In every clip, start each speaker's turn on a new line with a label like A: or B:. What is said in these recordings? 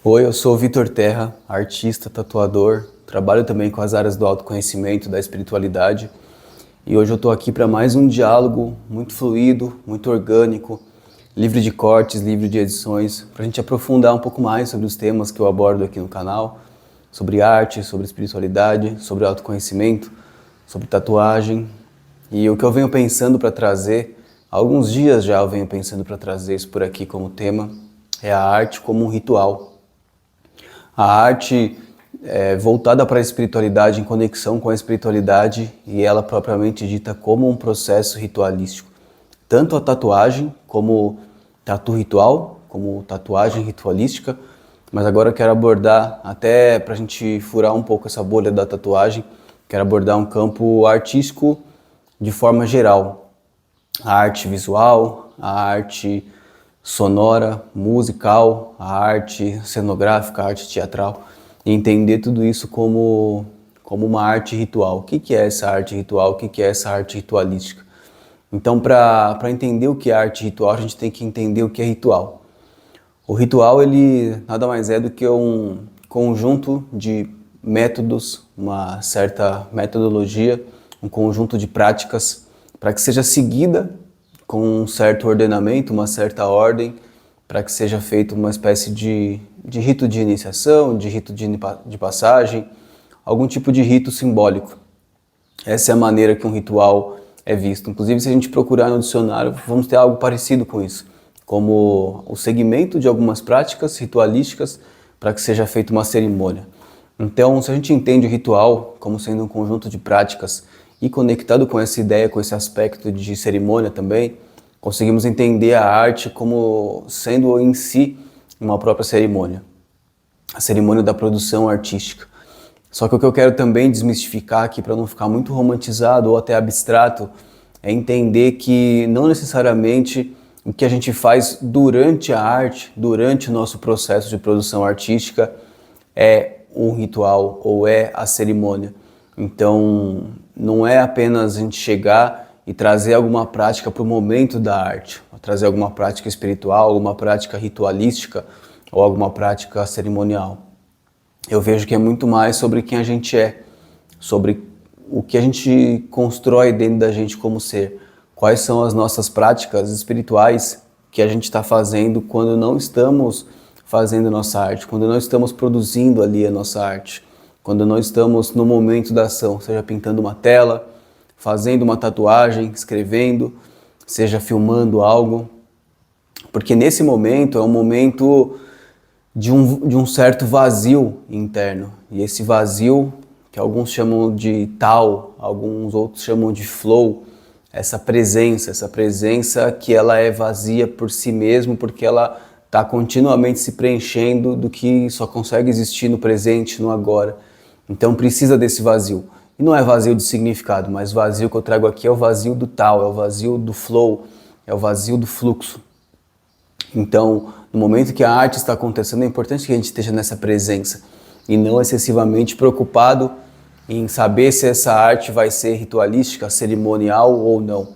A: Oi, eu sou o Vitor Terra, artista, tatuador, trabalho também com as áreas do autoconhecimento, da espiritualidade, e hoje eu estou aqui para mais um diálogo muito fluido, muito orgânico, livre de cortes, livre de edições, para a gente aprofundar um pouco mais sobre os temas que eu abordo aqui no canal, sobre arte, sobre espiritualidade, sobre autoconhecimento, sobre tatuagem. E o que eu venho pensando para trazer, há alguns dias já eu venho pensando para trazer isso por aqui como tema, é a arte como um ritual. A arte voltada para a espiritualidade, em conexão com a espiritualidade, e ela propriamente dita como um processo ritualístico. Tanto a tatuagem, como tatu ritual, como tatuagem ritualística, mas agora eu quero abordar, até para a gente furar um pouco essa bolha da tatuagem, quero abordar um campo artístico de forma geral. A arte visual, a arte sonora, musical, a arte cenográfica, a arte teatral, e entender tudo isso como uma arte ritual. O que é essa arte ritual? O que é essa arte ritualística? Então, para entender o que é arte ritual, a gente tem que entender o que é ritual. O ritual, ele nada mais é do que um conjunto de métodos, uma certa metodologia, um conjunto de práticas para que seja seguida com um certo ordenamento, uma certa ordem, para que seja feito uma espécie de rito de iniciação, de rito de passagem, algum tipo de rito simbólico. Essa é a maneira que um ritual é visto. Inclusive, se a gente procurar no dicionário, vamos ter algo parecido com isso, como o segmento de algumas práticas ritualísticas para que seja feita uma cerimônia. Então, se a gente entende o ritual como sendo um conjunto de práticas e conectado com essa ideia, com esse aspecto de cerimônia também, conseguimos entender a arte como sendo em si uma própria cerimônia, a cerimônia da produção artística. Só que o que eu quero também desmistificar aqui, para não ficar muito romantizado ou até abstrato, é entender que não necessariamente o que a gente faz durante a arte, durante o nosso processo de produção artística, é um ritual ou é a cerimônia. Então, não é apenas a gente chegar e trazer alguma prática para o momento da arte, trazer alguma prática espiritual, alguma prática ritualística ou alguma prática cerimonial. Eu vejo que é muito mais sobre quem a gente é, sobre o que a gente constrói dentro da gente como ser, quais são as nossas práticas espirituais que a gente está fazendo quando não estamos fazendo nossa arte, quando não estamos produzindo ali a nossa arte, quando não estamos no momento da ação, seja pintando uma tela, fazendo uma tatuagem, escrevendo, seja filmando algo, porque nesse momento é um momento de um certo vazio interno, e esse vazio, que alguns chamam de tal, alguns outros chamam de flow, essa presença que ela é vazia por si mesmo, porque ela está continuamente se preenchendo do que só consegue existir no presente, no agora. Então precisa desse vazio. E não é vazio de significado, mas vazio que eu trago aqui é o vazio do tal, é o vazio do flow, é o vazio do fluxo. Então, no momento que a arte está acontecendo, é importante que a gente esteja nessa presença e não excessivamente preocupado em saber se essa arte vai ser ritualística, cerimonial ou não.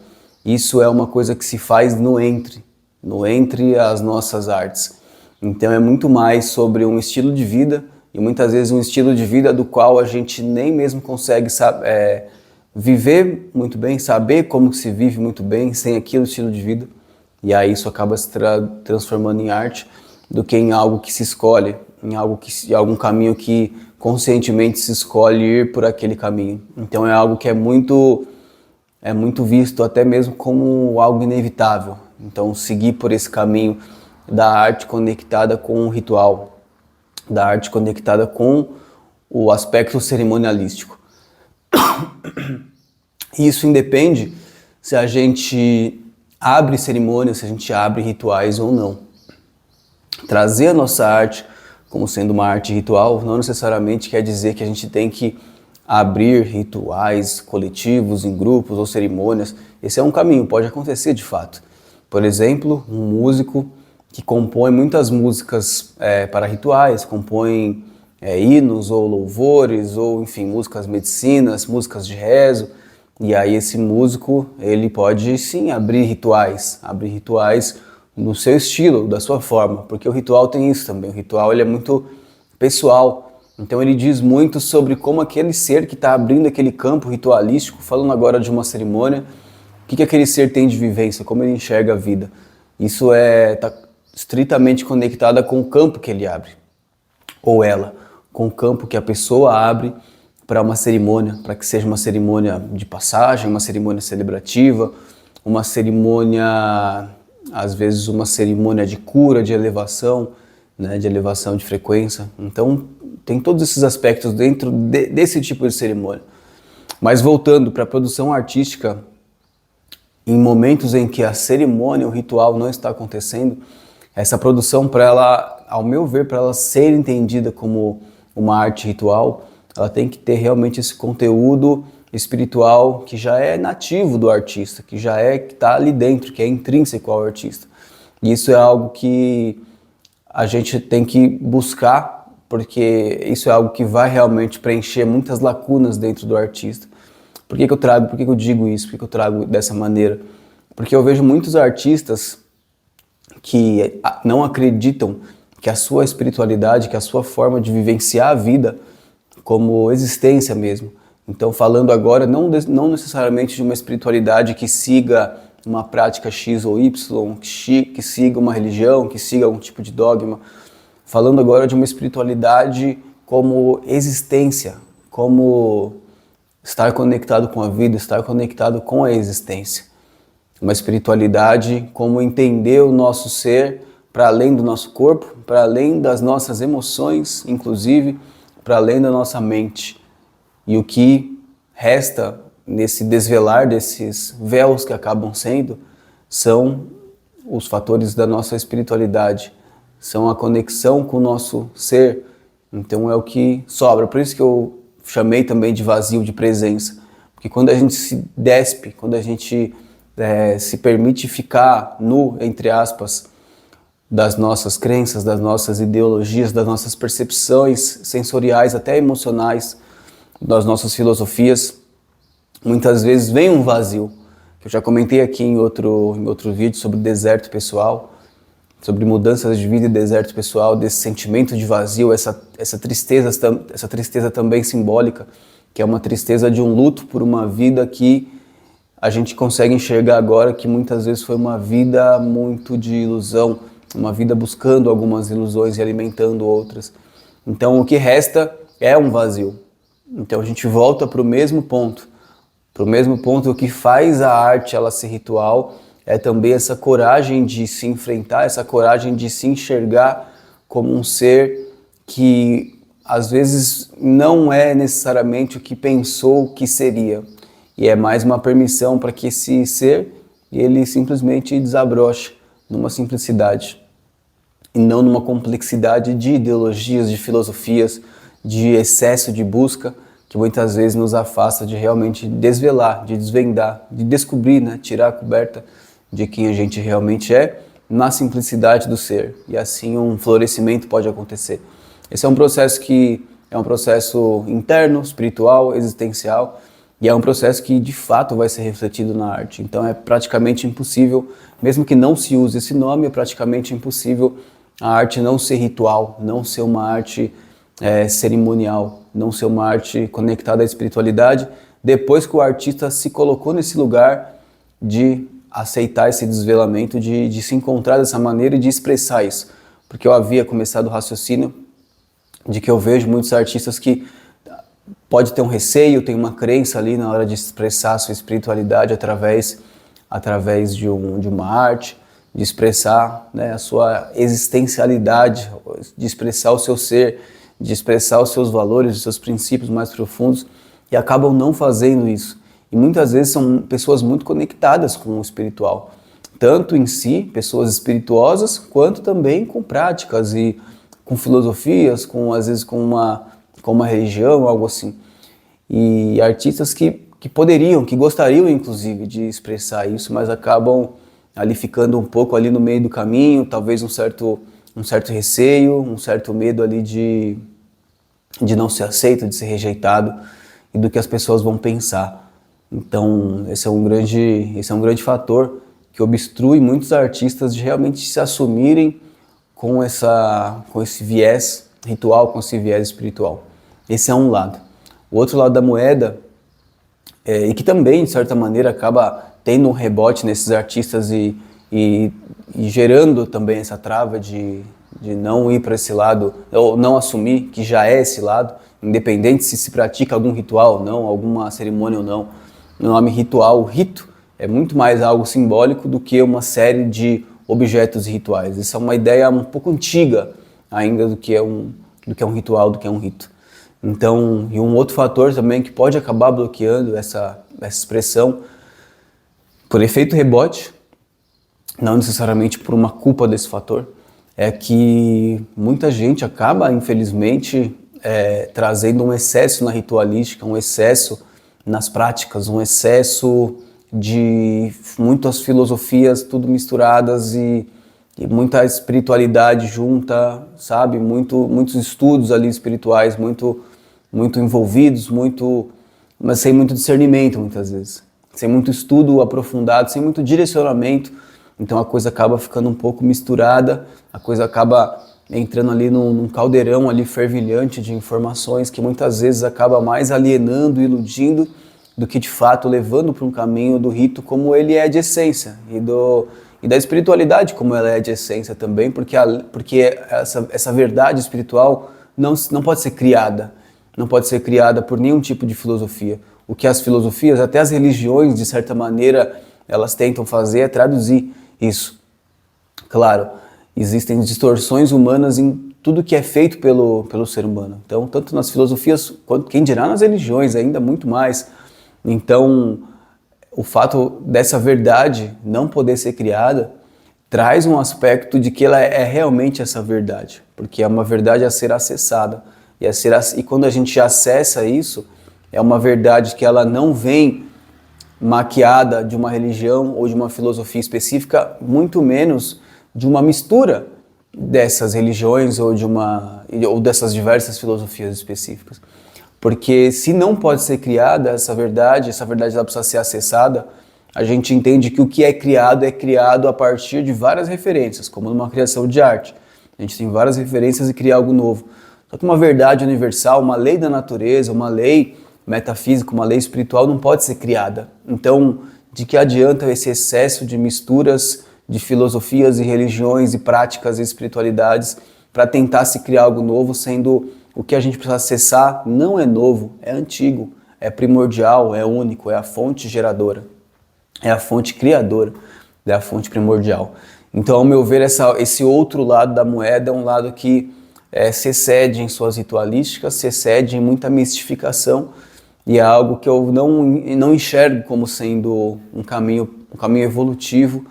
A: Isso é uma coisa que se faz no entre as nossas artes. Então é muito mais sobre um estilo de vida, e muitas vezes um estilo de vida do qual a gente nem mesmo consegue viver muito bem, saber como se vive muito bem sem aquele estilo de vida. E aí isso acaba se transformando em arte do que em algo que se escolhe, em algum caminho que conscientemente se escolhe ir por aquele caminho. Então é algo que é muito visto até mesmo como algo inevitável. Então seguir por esse caminho da arte conectada com o ritual, da arte conectada com o aspecto cerimonialístico. E isso independe se a gente abre cerimônias, se a gente abre rituais ou não. Trazer a nossa arte como sendo uma arte ritual não necessariamente quer dizer que a gente tem que abrir rituais coletivos, em grupos ou cerimônias. Esse é um caminho, pode acontecer de fato. Por exemplo, um músico que compõe muitas músicas para rituais, compõe hinos ou louvores, ou enfim, músicas medicinas, músicas de rezo, e aí esse músico, ele pode sim abrir rituais no seu estilo, da sua forma, porque o ritual tem isso também. O ritual ele é muito pessoal, então ele diz muito sobre como aquele ser que está abrindo aquele campo ritualístico, falando agora de uma cerimônia, o que aquele ser tem de vivência, como ele enxerga a vida. Isso está estritamente conectada com o campo que ele abre, ou ela, com o campo que a pessoa abre para uma cerimônia, para que seja uma cerimônia de passagem, uma cerimônia celebrativa, uma cerimônia, às vezes uma cerimônia de cura, de elevação, né, de elevação de frequência. Então tem todos esses aspectos dentro desse tipo de cerimônia. Mas voltando para a produção artística, em momentos em que a cerimônia, o ritual não está acontecendo, essa produção, para ela, ao meu ver, para ela ser entendida como uma arte ritual, ela tem que ter realmente esse conteúdo espiritual que já é nativo do artista, que está ali dentro, que é intrínseco ao artista. E isso é algo que a gente tem que buscar, porque isso é algo que vai realmente preencher muitas lacunas dentro do artista. Por que eu digo isso? Por que eu trago dessa maneira? Porque eu vejo muitos artistas que não acreditam que a sua espiritualidade, que a sua forma de vivenciar a vida como existência mesmo. Então, falando agora não necessariamente de uma espiritualidade que siga uma prática X ou Y, que siga uma religião, que siga algum tipo de dogma. Falando agora de uma espiritualidade como existência, como estar conectado com a vida, estar conectado com a existência. Uma espiritualidade como entender o nosso ser para além do nosso corpo, para além das nossas emoções, inclusive, para além da nossa mente. E o que resta nesse desvelar desses véus que acabam sendo, são os fatores da nossa espiritualidade, são a conexão com o nosso ser. Então é o que sobra. Por isso que eu chamei também de vazio de presença. Porque quando a gente se despe, quando a gente se permite ficar nu, entre aspas, das nossas crenças, das nossas ideologias, das nossas percepções sensoriais, até emocionais, das nossas filosofias, muitas vezes vem um vazio. Eu já comentei aqui em outro vídeo sobre deserto pessoal, sobre mudanças de vida e deserto pessoal, desse sentimento de vazio, essa tristeza também simbólica, que é uma tristeza de um luto por uma vida que a gente consegue enxergar agora que muitas vezes foi uma vida muito de ilusão, uma vida buscando algumas ilusões e alimentando outras. Então o que resta é um vazio. Então a gente volta para o mesmo ponto. O que faz a arte ela ser ritual é também essa coragem de se enfrentar, essa coragem de se enxergar como um ser que às vezes não é necessariamente o que pensou que seria. E é mais uma permissão para que esse ser, ele simplesmente desabroche numa simplicidade. E não numa complexidade de ideologias, de filosofias, de excesso de busca, que muitas vezes nos afasta de realmente desvelar, de desvendar, de descobrir, né? Tirar a coberta de quem a gente realmente é, na simplicidade do ser. E assim um florescimento pode acontecer. Esse é um processo que é um processo interno, espiritual, existencial, e é um processo que de fato vai ser refletido na arte. Então é praticamente impossível, mesmo que não se use esse nome, é praticamente impossível a arte não ser ritual, não ser uma arte cerimonial, não ser uma arte conectada à espiritualidade, depois que o artista se colocou nesse lugar de aceitar esse desvelamento, de se encontrar dessa maneira e de expressar isso. Porque eu havia começado o raciocínio de que eu vejo muitos artistas que pode ter um receio, tem uma crença ali na hora de expressar a sua espiritualidade através de uma arte, de expressar, né, a sua existencialidade, de expressar o seu ser, de expressar os seus valores, os seus princípios mais profundos, e acabam não fazendo isso. E muitas vezes são pessoas muito conectadas com o espiritual, tanto em si, pessoas espirituosas, quanto também com práticas e com filosofias, às vezes com uma religião, algo assim. E artistas que poderiam, que gostariam inclusive de expressar isso, mas acabam ali ficando um pouco ali no meio do caminho, talvez um certo receio, um certo medo ali de não ser aceito, de ser rejeitado e do que as pessoas vão pensar. Então esse é um grande fator que obstrui muitos artistas de realmente se assumirem com esse viés ritual, com esse viés espiritual. Esse é um lado. O outro lado da moeda, e que também, de certa maneira, acaba tendo um rebote nesses artistas e gerando também essa trava de não ir para esse lado, ou não assumir que já é esse lado, independente se pratica algum ritual ou não, alguma cerimônia ou não. O nome ritual, o rito, é muito mais algo simbólico do que uma série de objetos rituais. Essa é uma ideia um pouco antiga ainda do que é um ritual, do que é um rito. Então, e um outro fator também que pode acabar bloqueando essa expressão, por efeito rebote, não necessariamente por uma culpa desse fator, é que muita gente acaba, infelizmente, trazendo um excesso na ritualística, um excesso nas práticas, um excesso de muitas filosofias tudo misturadas e muita espiritualidade junta, sabe? Muitos estudos ali espirituais, muito envolvidos, mas sem muito discernimento muitas vezes, sem muito estudo aprofundado, sem muito direcionamento. Então a coisa acaba ficando um pouco misturada, a coisa acaba entrando ali num caldeirão ali fervilhante de informações que muitas vezes acaba mais alienando e iludindo do que de fato levando para um caminho do rito como ele é de essência e da espiritualidade como ela é de essência também, porque essa verdade espiritual não pode ser criada, não pode ser criada por nenhum tipo de filosofia. O que as filosofias, até as religiões, de certa maneira, elas tentam fazer é traduzir isso. Claro, existem distorções humanas em tudo que é feito pelo ser humano. Então, tanto nas filosofias, quanto quem dirá nas religiões, ainda muito mais. Então, o fato dessa verdade não poder ser criada traz um aspecto de que ela é realmente essa verdade, porque é uma verdade a ser acessada. E quando a gente acessa isso, é uma verdade que ela não vem maquiada de uma religião ou de uma filosofia específica, muito menos de uma mistura dessas religiões ou dessas diversas filosofias específicas. Porque se não pode ser criada essa verdade ela precisa ser acessada, a gente entende que o que é criado a partir de várias referências, como numa criação de arte. A gente tem várias referências e cria algo novo. Só que uma verdade universal, uma lei da natureza, uma lei metafísica, uma lei espiritual não pode ser criada. Então, de que adianta esse excesso de misturas de filosofias e religiões e práticas e espiritualidades para tentar se criar algo novo, sendo o que a gente precisa acessar não é novo, é antigo, é primordial, é único, é a fonte geradora, é a fonte criadora, é a fonte primordial. Então, ao meu ver, esse outro lado da moeda é um lado que se excede em suas ritualísticas, se excede em muita mistificação, e é algo que eu não enxergo como sendo um caminho evolutivo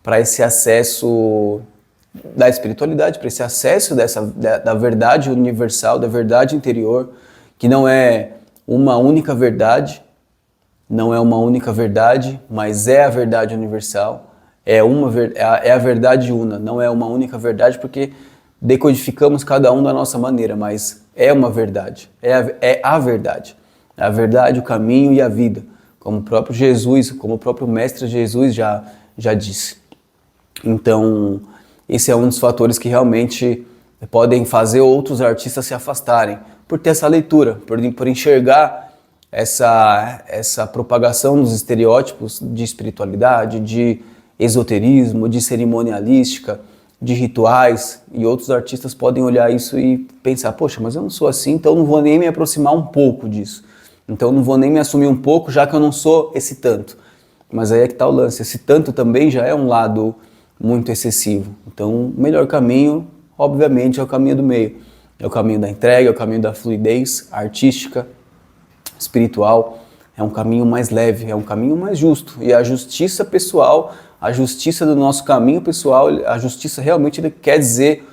A: para esse acesso da espiritualidade, para esse acesso da verdade universal, da verdade interior, que não é uma única verdade, mas é a verdade universal, é a verdade una, não é uma única verdade, porque decodificamos cada um da nossa maneira, mas é uma verdade, é a verdade. A verdade, o caminho e a vida, como o próprio Jesus, como o próprio Mestre Jesus já disse. Então, esse é um dos fatores que realmente podem fazer outros artistas se afastarem, por ter essa leitura, por enxergar essa propagação dos estereótipos de espiritualidade, de esoterismo, de cerimonialística, de rituais, e outros artistas podem olhar isso e pensar, poxa, mas eu não sou assim, então não vou nem me aproximar um pouco disso. Então não vou nem me assumir um pouco, já que eu não sou esse tanto. Mas aí é que está o lance, esse tanto também já é um lado muito excessivo. Então o melhor caminho, obviamente, é o caminho do meio. É o caminho da entrega, é o caminho da fluidez artística, espiritual. É um caminho mais leve, é um caminho mais justo. E a justiça pessoal, a justiça do nosso caminho pessoal, a justiça realmente quer dizer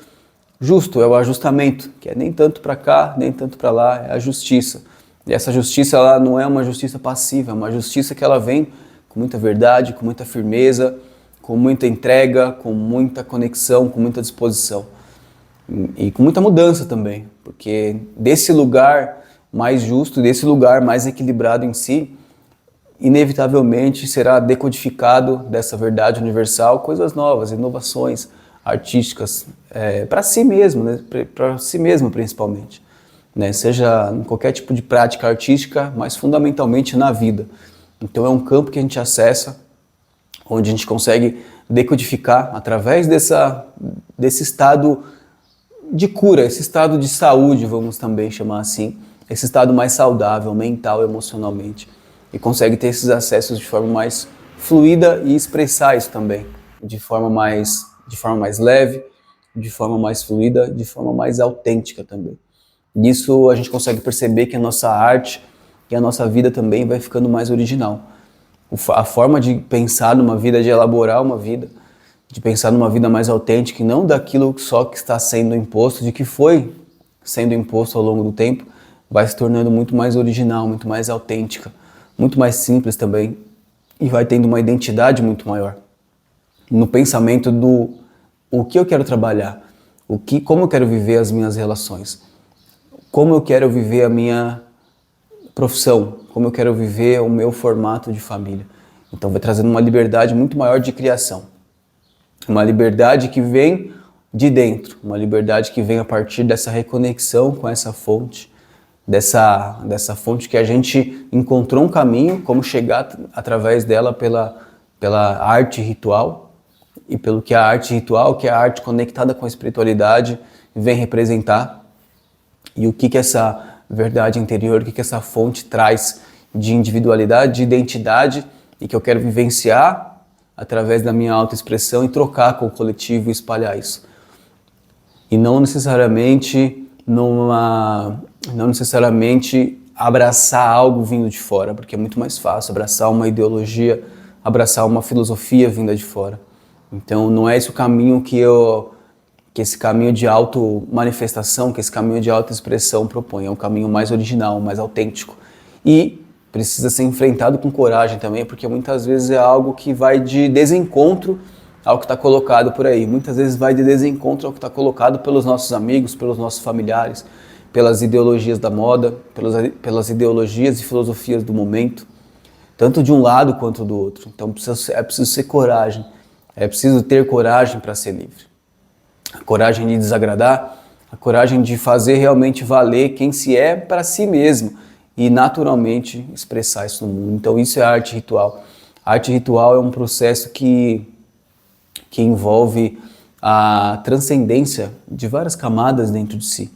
A: justo, é o ajustamento, que é nem tanto para cá, nem tanto para lá, é a justiça. E essa justiça ela não é uma justiça passiva, é uma justiça que ela vem com muita verdade, com muita firmeza, com muita entrega, com muita conexão, com muita disposição. E com muita mudança também, porque desse lugar mais justo, desse lugar mais equilibrado em si, inevitavelmente será decodificado dessa verdade universal coisas novas, inovações artísticas para si mesmo, né? Para si mesmo principalmente, né? Seja em qualquer tipo de prática artística, mas fundamentalmente na vida. Então é um campo que a gente acessa, onde a gente consegue decodificar através desse estado de cura, esse estado de saúde, vamos também chamar assim, esse estado mais saudável, mental, emocionalmente, e consegue ter esses acessos de forma mais fluida e expressar isso também, de forma mais leve, de forma mais fluida, de forma mais autêntica também. Nisso a gente consegue perceber que a nossa arte e a nossa vida também vai ficando mais original. A forma de pensar numa vida, de elaborar uma vida, de pensar numa vida mais autêntica e não daquilo só que está sendo imposto, de que foi sendo imposto ao longo do tempo, vai se tornando muito mais original, muito mais autêntica, muito mais simples também, e vai tendo uma identidade muito maior no pensamento do o que eu quero trabalhar, como eu quero viver as minhas relações, como eu quero viver a minha profissão, como eu quero viver o meu formato de família. Então vai trazendo uma liberdade muito maior de criação. Uma liberdade que vem de dentro, uma liberdade que vem a partir dessa reconexão com essa fonte, dessa fonte que a gente encontrou um caminho, como chegar através dela pela arte ritual, e pelo que a arte ritual, que é a arte conectada com a espiritualidade, vem representar, e o que essa verdade interior, o que essa fonte traz de individualidade, de identidade, e que eu quero vivenciar através da minha autoexpressão e trocar com o coletivo e espalhar isso. E não necessariamente abraçar algo vindo de fora, porque é muito mais fácil abraçar uma ideologia, abraçar uma filosofia vinda de fora. Então não é esse o caminho que esse caminho de auto-manifestação, que esse caminho de auto-expressão propõe. É um caminho mais original, mais autêntico. E precisa ser enfrentado com coragem também, porque muitas vezes é algo que vai de desencontro ao que está colocado por aí. Muitas vezes vai de desencontro ao que está colocado pelos nossos amigos, pelos nossos familiares, pelas ideologias da moda, pelas ideologias e filosofias do momento, tanto de um lado quanto do outro. Então é preciso ser coragem, é preciso ter coragem para ser livre. A coragem de desagradar, a coragem de fazer realmente valer quem se é para si mesmo e naturalmente expressar isso no mundo. Então isso é a arte ritual. A arte ritual é um processo que envolve a transcendência de várias camadas dentro de si.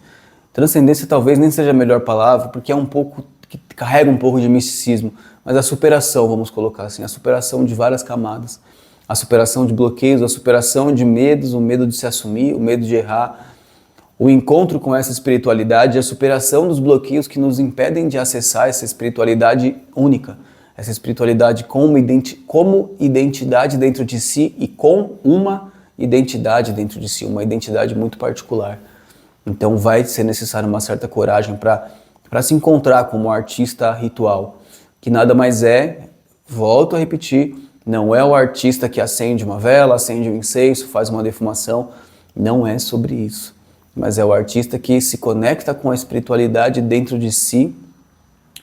A: Transcendência talvez nem seja a melhor palavra, porque que carrega um pouco de misticismo, mas a superação, vamos colocar assim, a superação de várias camadas. A superação de bloqueios, a superação de medos, o medo de se assumir, o medo de errar, o encontro com essa espiritualidade, a superação dos bloqueios que nos impedem de acessar essa espiritualidade única, essa espiritualidade como identidade dentro de si e com uma identidade dentro de si, uma identidade muito particular. Então vai ser necessário uma certa coragem para se encontrar como artista ritual, que nada mais é, volto a repetir, não é o artista que acende uma vela, acende um incenso, faz uma defumação, não é sobre isso. Mas é o artista que se conecta com a espiritualidade dentro de si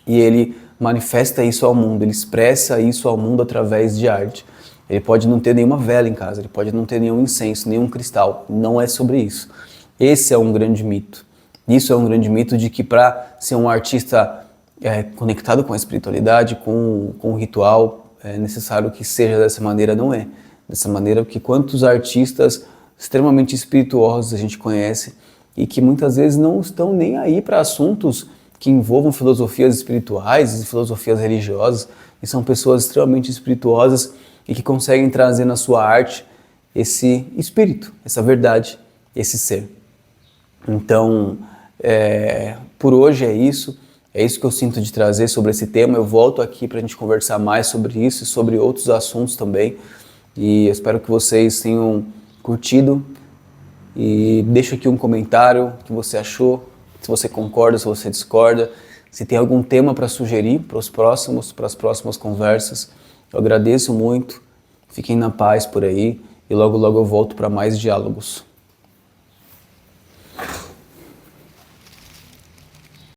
A: e ele manifesta isso ao mundo, ele expressa isso ao mundo através de arte. Ele pode não ter nenhuma vela em casa, ele pode não ter nenhum incenso, nenhum cristal, não é sobre isso. Esse é um grande mito. Isso é um grande mito de que para ser um artista conectado com a espiritualidade, com o ritual, é necessário que seja dessa maneira, não é. Dessa maneira que quantos artistas extremamente espirituosos a gente conhece e que muitas vezes não estão nem aí para assuntos que envolvam filosofias espirituais e filosofias religiosas, e são pessoas extremamente espirituosas e que conseguem trazer na sua arte esse espírito, essa verdade, esse ser. Então, por hoje é isso que eu sinto de trazer sobre esse tema. Eu volto aqui para a gente conversar mais sobre isso e sobre outros assuntos também, e eu espero que vocês tenham curtido, e deixa aqui um comentário, o que você achou, se você concorda, se você discorda, se tem algum tema para sugerir para as próximas conversas. Eu agradeço muito, fiquem na paz por aí, e logo logo eu volto para mais diálogos.